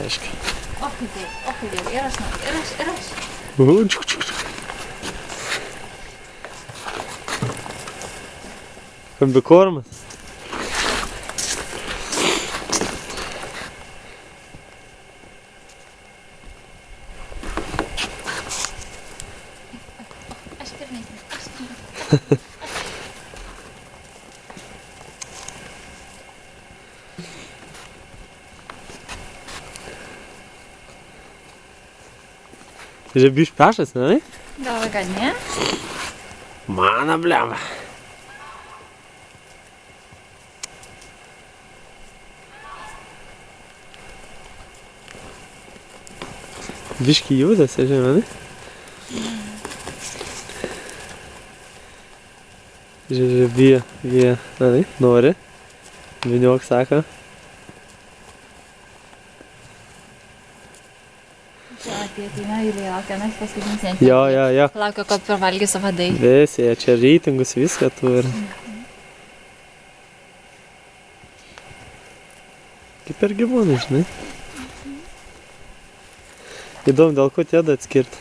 reiškia. O kaip jau, ir aš. Čuk. Kombikormas. Aš pirmesnė. Že biš pešas, ne? Gal, kad ne? Mana, blema. Biški judas, žinai, ne? Žiūrė, bijo, ne, nori. Viniok sako. Čia atėtina ir laukia, mes paskutinis net. Jo. Laukia, kad pervalgys vadai. Visi, čia reitingus viską turi. Kaip ir gyvūnai, žinai. Įdomu, dėl ko tėda atskirti.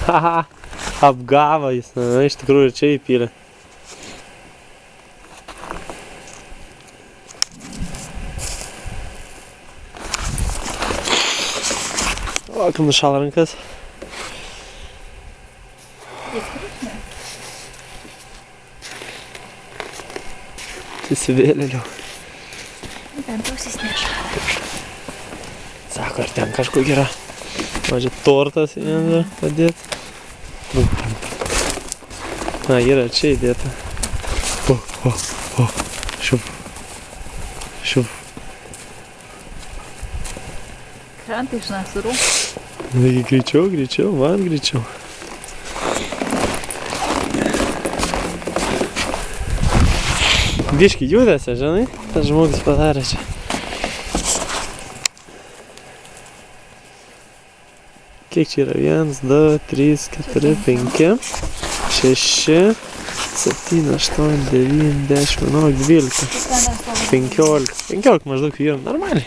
Haha, apgavo jis, na, iš tikrųjų čia įpylė. O, kam nušalo rankas. Įsivėlėliau. Bent ausis nešalo. Sako, ar ten kažkur yra. Mažia tortas jiems dar padėt. Na, yra čia įdėta. Šiup. Krantą iš nasarų. Taigi greičiau, man greičiau. Biški judėsi, žinai, tas žmogus padarė čia. Kiek čia yra? 1, 2, 3, 4, 5, 6, 7, 8, 9, 10, 11, 12, 15 maždaug vyrų. Normaliai.